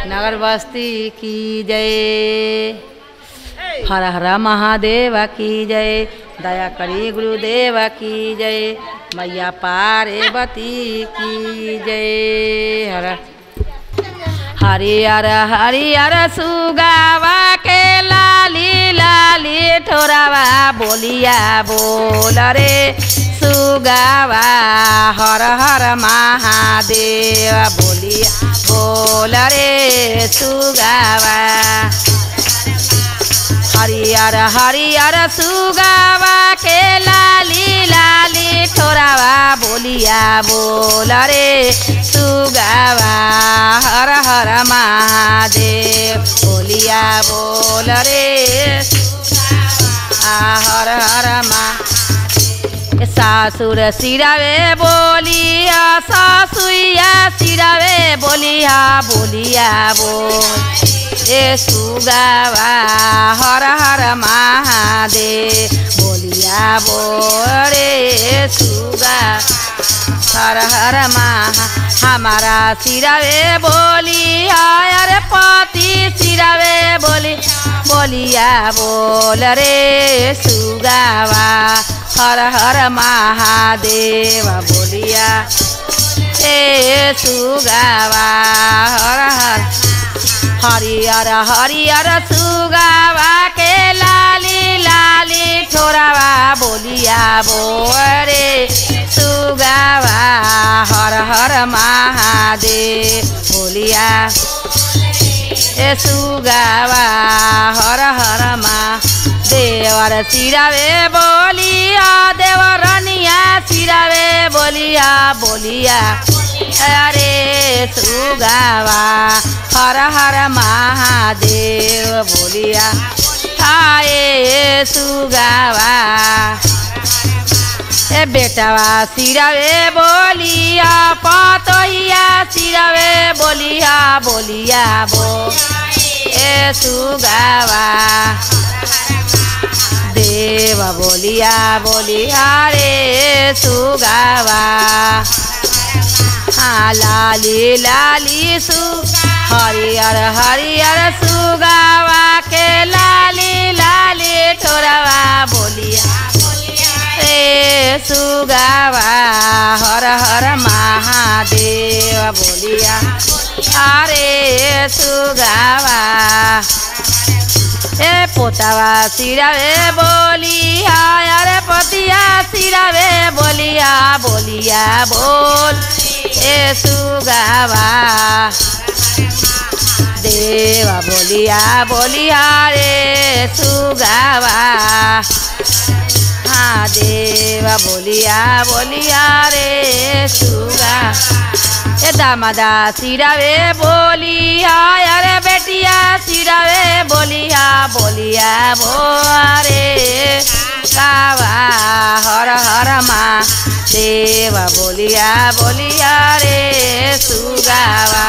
नगर बस्ती की जय। हर हर महादेव की जय। दया करी गुरुदेव की जय। मैया पार्वती की जय। हर हरियर हरियर सुगावा के लाली लाली ठोरावा बोलिया बोल रे सुगावा। हर हर महादेव बोलिया बोल रे सुगावा। हरियर हरियर सुगावा के लाली लाली ठोरावा बोलिया बोल रे सुगावा। हर हर महादेव बोलिया बोल रे हर हर महादेव। सासुर सिरावे बोलिया सासुया सिरावे बोलिया बोलिया बोल ए सुगावा। हर हर महादेव बोलिया बोले सुगा। हर हर महा हमारा सिरावे बोलिया अरे पति सिरावे बोली बोलिया बोल रे सुगावा। हर हर महादेव बोलिया ए सुगावा। हर हर हरियर हरियर सुगावा के लाली लाली ठोरावा बोलिया बोरे सुगावा। हर हर महादेव बोलिया ए सुगावा। हर हर महादेवर सिरावे बोलिया देवरनिया सिरावे बोलिया बोलिया अरे सुगावा। हर हर महादेव बोलिया आए सुगावा। ए बेटावा सिरावे बोलिया पतोहिया सिरावे बोलिया बोलिया बोल ए सुगावा। देव बोलिया बोलिया रे सुगावा। लाली लाली सु हरियर हरियर सुगावा के लाली लाली ठोरावा बोलिया रे सुगावा। हर हर महादेव बोलिया अरे सुगावा। ए पोतावा सिरावे बोलिया अरे पतिया सिरावे बोलिया बोलिया बोल ए सुगावा। देव बोलिया बोलिया रे सुगावा। हाँ देव बोलिया बोलिया रे सुगा। ए दामादा सिरावे बोलिया अरे बेटिया सिरावे बोलिया बोलिया बोरे गावा। हर हर माँ देव बोलिया बोलिया रे सुगावा।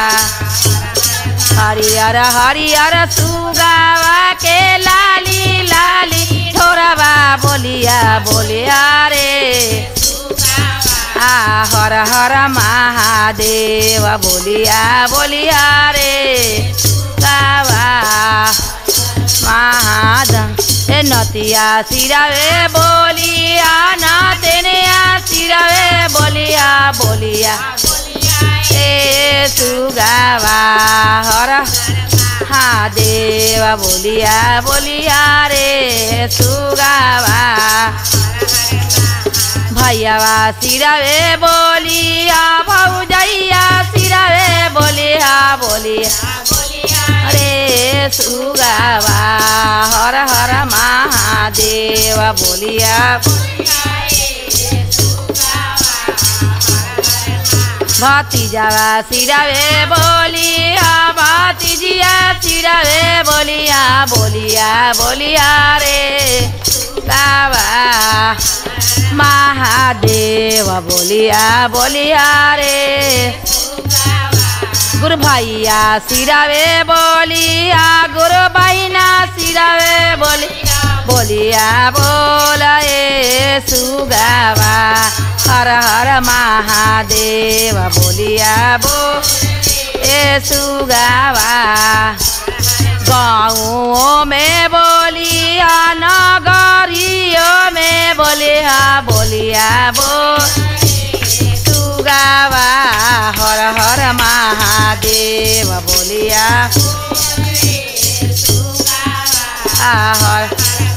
हरियर हरियर सुगावा के लाली लाली ठोरावा बोलिया बोलिया रे हर हर महादेव बोलिया बोलिया रे गावा। महादम ए नतिया सिरावे बोलिया नातेनिया सिरावे बोलिया बोलिया ए सुगावा। हर हाँ देव बोलिया बोलिया रे सुगावा। भैयावा सिरावे बोलिया भौजैया सिरावे बोलिया बोलिया रे सुगावा। हर हर महादेव बोलिया भतीजावा सिरावे बोलिया भतीजिया सिरावे बोलिया बोलिया बोलिया रे गावा। महादेव बोलिया बोलिया रे गुरु भैया सिरावे बोलिया गुरु बहिना सिरावे बोलिया बोलिया बोले सुगावा। हर हर महादेव बोलिया बो ए सुगावा गाँवों में बोलिया नगरियों में बोलिया बोलिया सुगावा हर हर महादेव बोलिया हर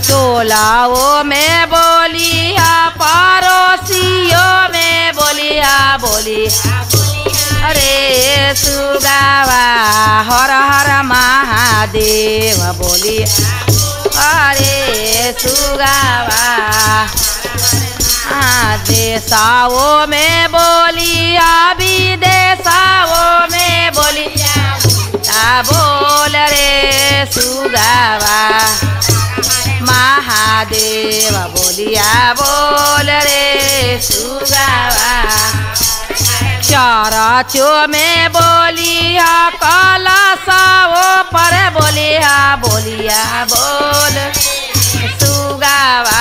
टोलाओं में बोलिया पड़ोसियों में बोलिया बोलिया अरे सुगावा हर हर महादेव बोलिया अरे सुगावा देशाओं में बोलिया विदेशाओं में बोलिया बोल रे सुगावा महादेव बोलिया बोल रे सुगावा चरचो में बोलिया कलशाओं पर बोलिया बोलिया बोल सुगावा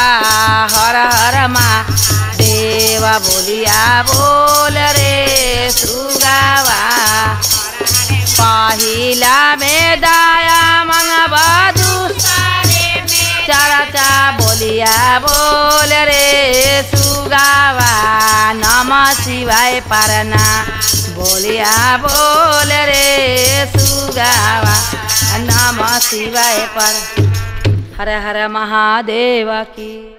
हर हर महादेव बोलिया बोल रे सुगावा पहिला में दाया मंगवा दूसरे में चरचा बोलिया बोल रे सुगावा नमः शिवाय परना बोलिया बोल रे सुगावा नमः शिवाय पर हर हर महादेव की।